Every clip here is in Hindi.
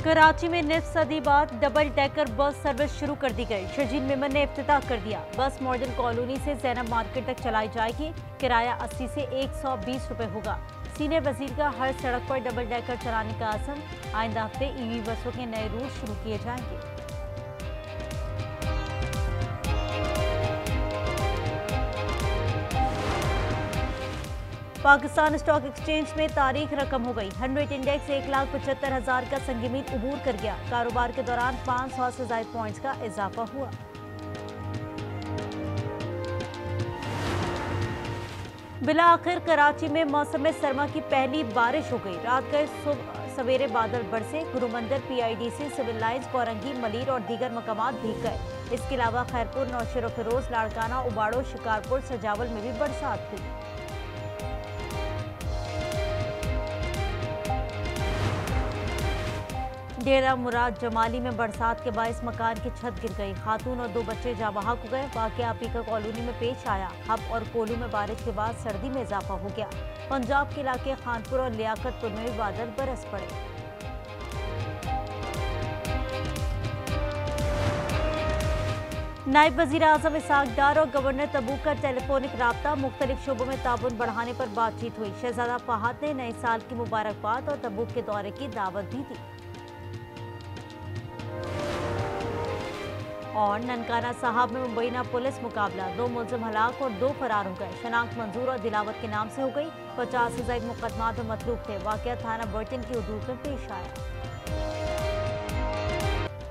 कराची में निस्फ सदी बाद डबल डेकर बस सर्विस शुरू कर दी गई। शजील मेमन ने इफ्तिताह कर दिया। बस मॉडर्न कॉलोनी से जैनब मार्केट तक चलाई जाएगी। किराया 80 से 120 रुपए होगा। सीनियर वजीर का हर सड़क पर डबल डेकर चलाने का आज़म। आइंदा हफ्ते ईवी बसों के नए रूट शुरू किए जाएंगे। पाकिस्तान स्टॉक एक्सचेंज में तारीख रकम हो गई। 100 इंडेक्स 1,75,000 का संगीमीन अबूर कर गया। कारोबार के दौरान 500 से ज्यादा पॉइंट्स का इजाफा हुआ। बिला आखिर कराची में मौसम सरमा की पहली बारिश हो गई। रात गए सवेरे बादल बरसे। Gurumandir, PIDC, Civil Lines, Korangi, Malir और दीगर मकामात भीग गए। इसके अलावा खैरपुर, नौशेर फिरोज, लाड़काना, उबाड़ो, शिकारपुर, सजावल में भी बरसात हुई। डेरा मुराद जमाली में बरसात के बायस मकान की छत गिर गई। खातून और 2 बच्चे जाँ बहक हो गए। वाकया पीकर कॉलोनी में पेश आया। हब और कोलू में बारिश के बाद सर्दी में इजाफा हो गया। पंजाब के इलाके खानपुर और लियाकतपुर में भी बादल बरस पड़े। नायब वजीर आजम इसहाक डार और गवर्नर तबूक का टेलीफोनिक राब्ता। मुख्तलिफ शोबों में ताउन बढ़ाने पर बातचीत हुई। शहजादा फहद ने नए साल की मुबारकबाद और तबूक के दौरे की दावत भी दी। और ननकाना साहब में मुबैना पुलिस मुकाबला। 2 मुलजिम हलाक और 2 फरार हो गए। शनाख्त मंजूर और दिलावत के नाम से हो गई। 50 से ज्यादा मुकदमात में मतलूब थे। वाकया थाना बर्टन की हदूद में पेश आया।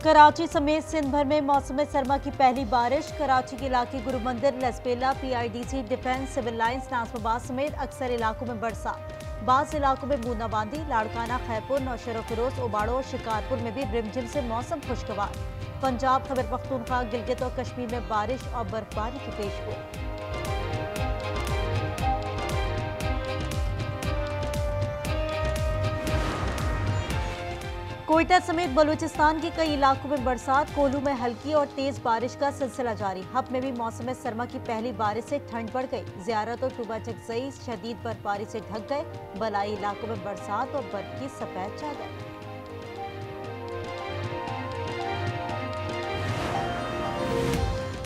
कराची समेत सिंध भर में मौसम सरमा की पहली बारिश। कराची के इलाके Gurumandir, Lasbela, PIDC, Defence, Civil Lines, Nazimabad समेत अक्सर इलाकों में बरसात। बाज़ इलाकों में बूंदाबांदी। लाड़काना, खैरपुर, नौशेर फिरोज, उबाड़ो और शिकारपुर में भी रिमझिम से मौसम खुशगवार। पंजाब, खैबर पख्तूनख्वा, गिलगित और कश्मीर में बारिश और बर्फबारी की पेशगोई। कोयटा समेत बलूचिस्तान के कई इलाकों में बरसात। कोलू में हल्की और तेज बारिश का सिलसिला जारी। हब में भी मौसम सरमा की पहली बारिश से ठंड बढ़ गई। ज़ियारत और टूबा चकजई शदीद बर्फबारी से ढक गए। बलाई इलाकों में बरसात और बर्फ की सफेद चादर।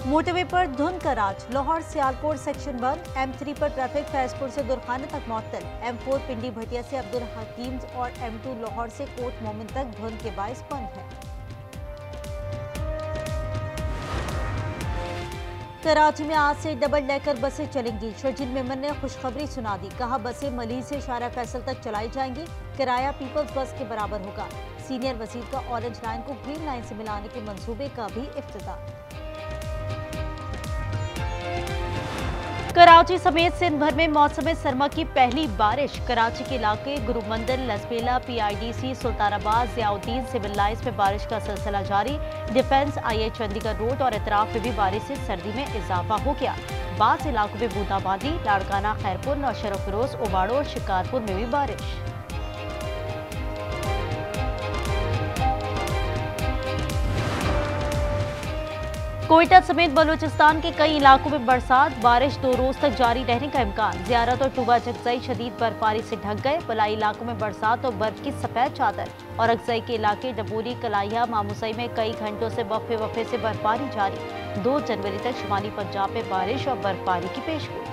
मोटरवे पर धुंध का राज। लाहौर सियालकोट सेक्शन 1, M3 पर ट्रैफिक फैजपुर से दुरखाने तक मुअत्तल। M4 पिंडी भटिया से अब्दुल हकीम और M2 लाहौर से कोट मोमिन तक धुंध के बायस बंद है। कराची में आज से डबल डेकर बसें चलेंगी। शजील मेमन ने खुशखबरी सुना दी। कहा बसें मलीर से शारा फैसल तक चलाई जाएंगी। किराया पीपल्स बस के बराबर होगा। सीनियर वजीर का ऑरेंज लाइन को ग्रीन लाइन से मिलाने के मंसूबे का भी इफ्तिताह। कराची समेत सिंध भर में मौसम सरमा की पहली बारिश। कराची के इलाके Gurumandir, Lasbela, PIDC, Sultanabad, Ziauddin, Civil Lines में बारिश का सिलसिला जारी। डिफेंस, IH चंडीगढ़ रोड और इतराफ में भी बारिश से सर्दी में इजाफा हो गया। बाज़ इलाकों में बूंदाबांदी। लाड़काना, खैरपुर, नौशेर फिरोज, उबाड़ो और शिकारपुर में भी बारिश। कोयटा समेत बलूचिस्तान के कई इलाकों में बरसात। बारिश 2 रोज तक जारी रहने का इम्कान। ज़ियारत और टूबा चकजई शदीद बर्फबारी से ढक गए। बलाई इलाकों में बरसात और बर्फ की सफेद चादर। और अगजई के इलाके डबोली, कलाइया, मामूसई में कई घंटों से वफ़े से बर्फबारी जारी। 2 जनवरी तक शुमाली पंजाब में बारिश और बर्फबारी की पेशगोई।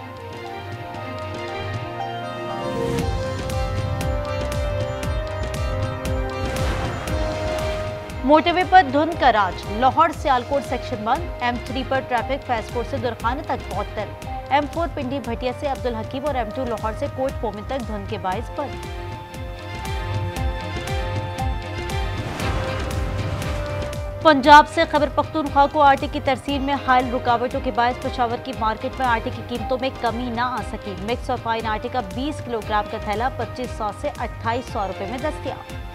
मोटरवे पर धुंध का राज। लाहौर सियालकोट सेक्शन 1, M3 पर ट्रैफिक फैजपुर से दुरखाने तक मुअत्तल। M4 पिंडी भटिया से अब्दुल हकीम और M2 लाहौर से कोट मोमिन तक धुंध के बायस बंद। पंजाब से खैबर पख्तूनख्वा को आटे की तरसील में हायल रुकावटों के बायस पेशावर की मार्केट में आटे की कीमतों में कमी न आ सकी। मिक्स और फाइन आटे का 20 किलोग्राम का थैला 2500 से 2800 रुपए में दस्तयाब।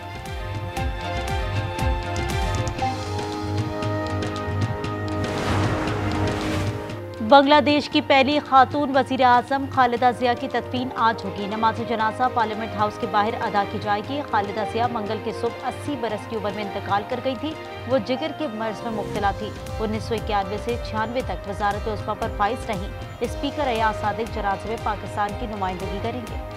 बांग्लादेश की पहली खातून वजीर आजम खालिदा जिया की तदफीन आज होगी। नमाज जनाजा पार्लियामेंट हाउस के बाहर अदा की जाएगी। खालिदा जिया मंगल के सुबह 80 बरस की उम्र में इंतकाल कर गई थी। वो जिगर के मर्ज में मुब्तला थी। 1991 से 96 तक वजारत उस्मा पर फाइज रही। स्पीकर अयाज सादिक जनाजे में पाकिस्तान की नुमाइंदगी करेंगे।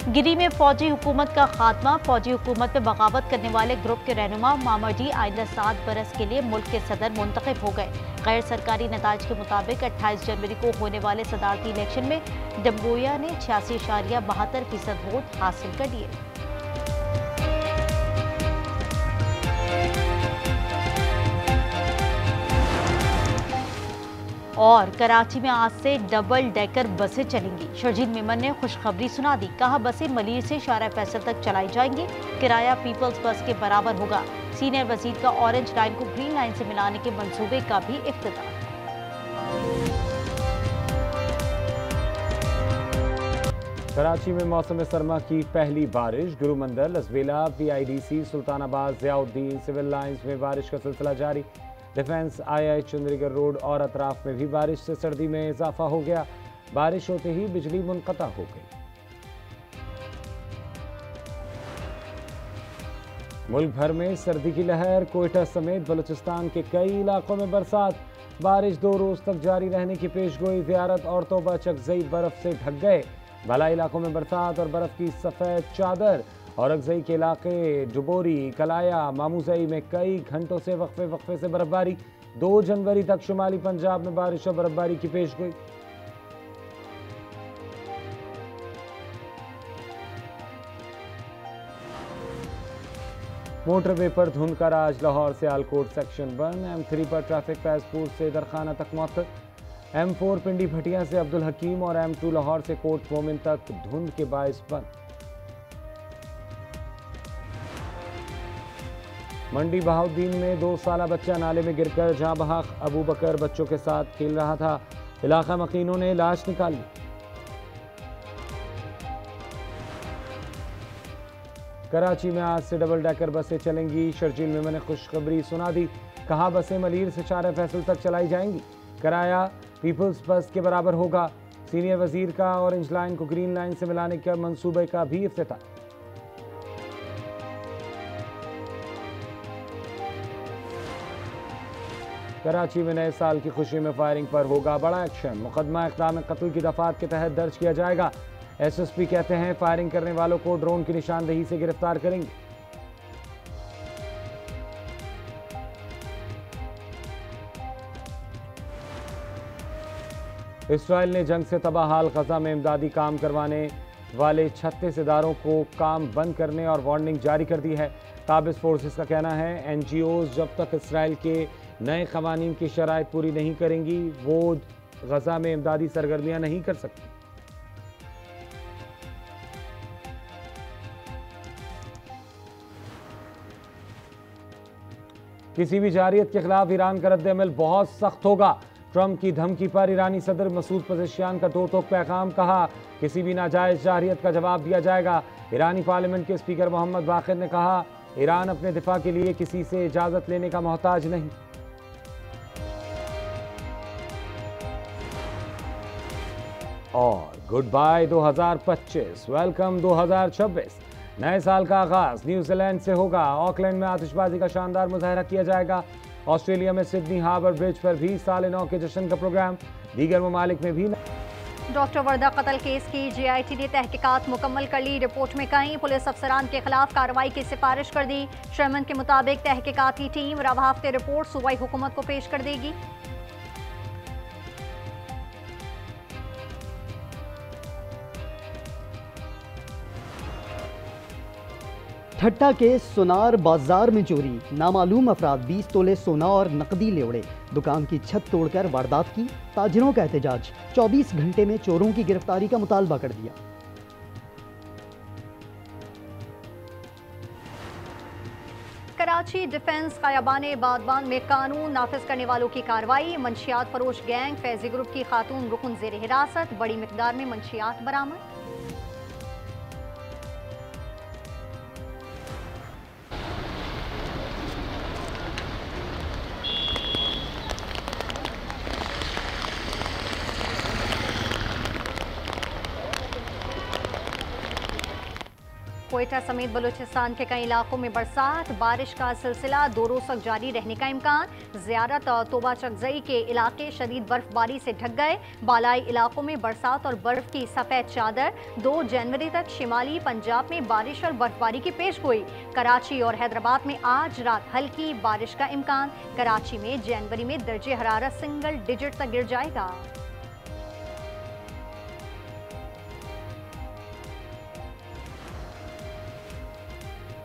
गिरी में फौजी हुकूमत का खात्मा। फौजी हुकूमत में बगावत करने वाले ग्रुप के रहनुमा मामाडी आइंदा 7 बरस के लिए मुल्क के सदर मुंतखब हो गए। गैर सरकारी नताज के मुताबिक 28 जनवरी को होने वाले सदारती इलेक्शन में डम्बोया ने 86.72% वोट हासिल कर लिए। और कराची में आज से डबल डेकर बसें चलेंगी। शर्जील मेमन ने खुशखबरी सुना दी। कहा, बसें मलिर से शारा फैसल तक चलाई जाएंगी। किराया पीपल्स बस के बराबर होगा। सीनियर वजीर का ऑरेंज लाइन को ग्रीन लाइन से मिलाने के मंसूबे का भी इफ्तिताह। कराची में मौसम सरमा की पहली बारिश। Guru Mandir, Lasbela, PIDC, Sultanabad, Ziauddin, Civil Lines में बारिश का सिलसिला जारी। डिफेंस, II, चंद्रीगढ़ रोड और अतराफ में भी बारिश से सर्दी में इजाफा हो गया। बारिश होते ही बिजली मुनक़ता हो गई। मुल्क भर में सर्दी की लहर। कोयटा समेत बलूचिस्तान के कई इलाकों में बरसात। बारिश 2 रोज तक जारी रहने की पेशगोई। ज़ियारत और तौबा चकजई बर्फ से ढक गए। भला इलाकों में बरसात और बर्फ की सफ़ेद चादर। और अगजई के इलाके जुबोरी, कलाया, मामूजई में कई घंटों से वक्फे से बर्फबारी। 2 जनवरी तक शुमाली पंजाब में बारिश और बर्फबारी की पेशगोई। मोटरवे पर धुंध का राज। लाहौर से आलकोट सेक्शन बंद। M3 पर ट्रैफिक फैजपुर से दरखाना तक मुअत्तल। M4 पिंडी भटिया से अब्दुल हकीम और M2 लाहौर से कोट मोमिन तक धुंध के बायस बंद। मंडी बहाउद्दीन में 2 साला बच्चा नाले में गिरकर जहां बहक। अबू बकर बच्चों के साथ खेल रहा था। इलाका मकीनों ने लाश निकाली। कराची में आज से डबल डेकर बसें चलेंगी। शर्जील मेमन ने खुशखबरी सुना दी। कहा, बसें मलिर से शारा फैसल तक चलाई जाएंगी। किराया पीपल्स बस के बराबर होगा। सीनियर वजीर का ऑरेंज लाइन को ग्रीन लाइन से मिलाने के मंसूबे का भी इफ्तिताह। कराची में नए साल की खुशी में फायरिंग पर होगा बड़ा एक्शन। मुकदमा इक़दाम कत्ल की दफात के तहत दर्ज किया जाएगा। SSP कहते हैं फायरिंग करने वालों को ड्रोन की निशानदेही से गिरफ्तार करेंगे। इसराइल ने जंग से तबाहाल गजा में इमदादी काम करवाने वाले 36 इदारों को काम बंद करने और वार्निंग जारी कर दी है। काबिज फोर्सेस का कहना है NGOs जब तक इसराइल के नए कवानीन की शराइत पूरी नहीं करेंगी वो गजा में इमदादी सरगर्मियां नहीं कर सकती। किसी भी जारियत के खिलाफ ईरान का रद्द-ए-अमल बहुत सख्त होगा। ट्रंप की धमकी पर ईरानी सदर मसूद पज़ेशियान का दो टोक पैगाम। कहा, किसी भी नाजायज जारियत का जवाब दिया जाएगा। ईरानी पार्लियामेंट के स्पीकर मोहम्मद बाक़िर ने कहा, ईरान अपने दिफा के लिए किसी से इजाजत लेने का मोहताज नहीं। और गुड बाय 2025, वेलकम 2026। नए साल का आगाज न्यूजीलैंड से होगा। ऑकलैंड में आतिशबाजी का शानदार मुजाहरा किया जाएगा। ऑस्ट्रेलिया में सिडनी हार्बर ब्रिज पर भी साल नौ के जश्न का प्रोग्राम। दीगर ममालिक में भी। डॉक्टर वर्दा कत्ल केस की GIT ने तहकीकात मुकम्मल कर ली। रिपोर्ट में कई पुलिस अफसरान के खिलाफ कार्रवाई की सिफारिश कर दी। शर्मन के मुताबिक तहकीकाती टीम रवा हफ्ते रिपोर्ट सूबाई हुकूमत को पेश कर देगी। ठट्टा के सोनार बाजार में चोरी। नामालूम अफराद 20 तोले सोना और नकदी ले उड़े। दुकान की छत तोड़कर वारदात की। ताजिरों का एहतजाज। 24 घंटे में चोरों की गिरफ्तारी का मुतालबा कर दिया। कराची डिफेंस कायाबाने बादबान में कानून नाफिज करने वालों की कार्रवाई। मंशियात फरोश गैंग फैजी ग्रुप की खातून रुकन जेर हिरासत। बड़ी मिकदार में मंशियात बरामद। क्वेटा समेत बलूचिस्तान के कई इलाकों में बरसात, बारिश का सिलसिला 2 रोज तक जारी रहने का इम्कान। ज़ियारत और तोबा चकजई के इलाके शदीद बर्फबारी से ढक गए। बालाई इलाकों में बरसात और बर्फ की सफेद चादर। 2 जनवरी तक शिमाली पंजाब में बारिश और बर्फबारी की पेशगोई। कराची और हैदराबाद में आज रात हल्की बारिश का इम्कान। कराची में जनवरी में दर्जे हरारत सिंगल डिजिट तक गिर जाएगा।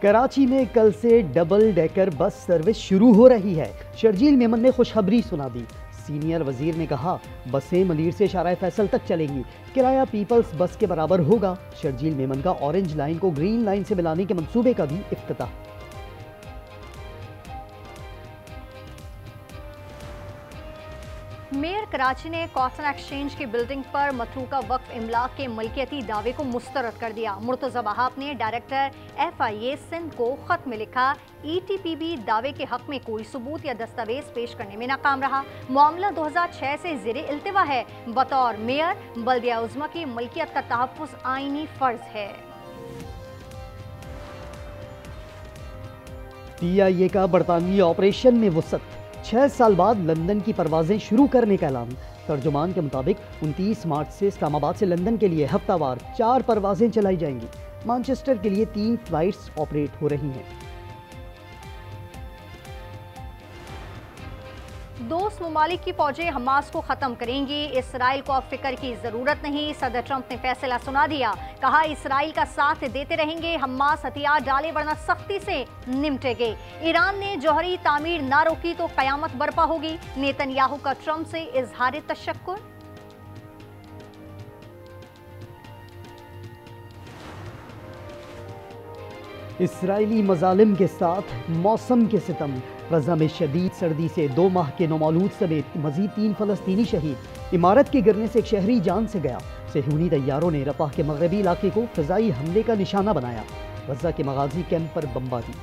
कराची में कल से डबल डेकर बस सर्विस शुरू हो रही है। शर्जील मेमन ने खुशखबरी सुना दी। सीनियर वजीर ने कहा, बसें मलीर से शारा फैसल तक चलेंगी, किराया पीपल्स बस के बराबर होगा। शर्जील मेमन का ऑरेंज लाइन को ग्रीन लाइन से मिलाने के मंसूबे का भी इफ्तिताह। मेयर कराची ने कॉटन एक्सचेंज की बिल्डिंग पर मतरूका वक्फ इमलाक के मलकियती दावे को मुस्तरद कर दिया। मुर्तज़ा वहाब ने डायरेक्टर FIA सिंध को खत में लिखा, ETPB दावे के हक में कोई सबूत या दस्तावेज पेश करने में नाकाम रहा। मामला 2006 से ज़ेरे इल्तिवा है। बतौर मेयर बल्दिया उज़्मा की मलकियत का तहफ़्फ़ुज़ आईनी फर्ज है। PIA का बरतानवी ऑपरेशन में वुसअत। 6 साल बाद लंदन की परवाजें शुरू करने का ऐलान। तर्जुमान के मुताबिक 29 मार्च से इस्लामाबाद से लंदन के लिए हफ्तावार 4 परवाजें चलाई जाएंगी। मैनचेस्टर के लिए 3 फ्लाइट्स ऑपरेट हो रही हैं। दोस्त ममालिक की फौजें हमास को खत्म करेंगी। इसराइल को अब फिक्र की जरूरत नहीं। सदर ट्रंप ने फैसला सुना दिया। कहा, इसराइल का साथ देते रहेंगे। हमास हथियार डाले वरना सख्ती से निपटेंगे। ईरान ने जौहरी तामीर ना रोकी तो कयामत बर्पा होगी। नेतन्याहू का ट्रंप से इजहार तशक्कुर। इसराइली मजालिम के साथ मौसम के सितम। गजा में शदीद सर्दी से 2 माह के नौमौलूद समेत मजीद 3 फलस्तीनी शहीद। इमारत के गिरने से एक शहरी जान से गया। सेहूनी तैयारों ने रफाह के मगरबी इलाके को फ़िज़ाई हमले का निशाना बनाया। गजा के मगाजी कैंप पर बमबारी।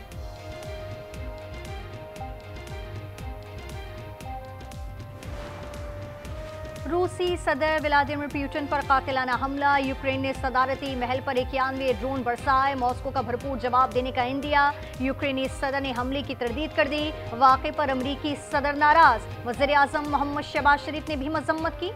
रूसी सदर व्लादिमीर पुतिन पर कातिलाना हमला। यूक्रेन ने सदारती महल पर 91 ड्रोन बरसाए। मॉस्को का भरपूर जवाब देने का इंदिया। यूक्रेनी सदर ने हमले की तरदीद कर दी। वाक़े पर अमरीकी सदर नाराज। वज़ीर आज़म मोहम्मद शहबाज शरीफ ने भी मजम्मत की।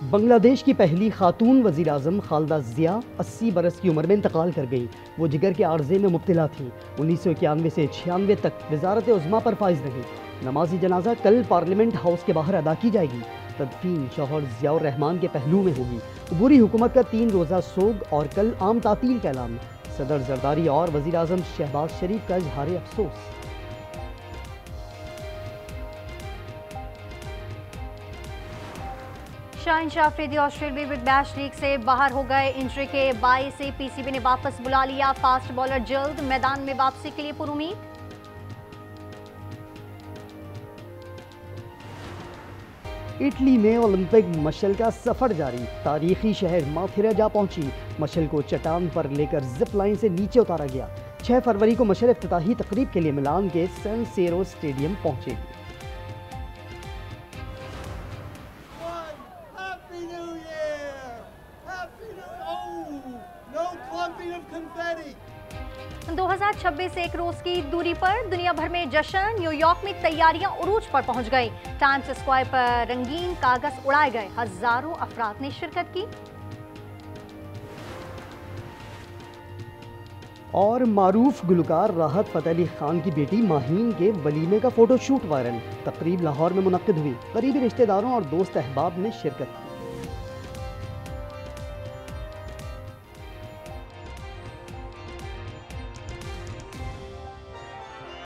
बांग्लादेश की पहली खातून वज़ीर आज़म खालिदा ज़िया 80 बरस की उम्र में इंतकाल कर गई। वो जिगर के आर्जे में मुब्तला थी। 1991 से 96 तक वज़ारत उज़्मा पर फाइज रही। नमाजी जनाजा कल पार्लियामेंट हाउस के बाहर अदा की जाएगी। तदफीन शौहर ज़ियाउर रहमान के पहलू में होगी। अबूरी हुकूमत का 3 रोज़ा सोग और कल आम तातील का ऐलान। सदर जरदारी और वज़ीर आज़म शहबाज शरीफ का इजहार अफसोस। Shaheen Afridi Australia big bash league से बाहर हो गए। इंजरी के बायस से PCB ने वापस बुला लिया। फास्ट बॉलर जल्द मैदान में वापसी के लिए पुरुमीद। इटली में ओलंपिक मशल का सफर जारी। तारीखी शहर माथेरा जा पहुंची। मशल को चट्टान पर लेकर जिप लाइन से नीचे उतारा गया। 6 फरवरी को मशल इफ्तिताही तकरीब के लिए मिलान के सैन सीरो स्टेडियम पहुंचेगी। confetti. 2026 से एक रोज की दूरी पर दुनिया भर में जश्न। न्यूयॉर्क में तैयारियां उरूज पर पहुंच गई। टाइम्स स्क्वायर पर रंगीन कागज उड़ाए गए। हजारों अफराद ने शिरकत की। और मारूफ गुलकार राहत फ़तेह अली खान की बेटी माहीन के वलीमे का फोटोशूट वायरल। तकरीब लाहौर में मुनक्किद हुई। करीबी रिश्तेदारों और दोस्त अहबाब ने शिरकत की।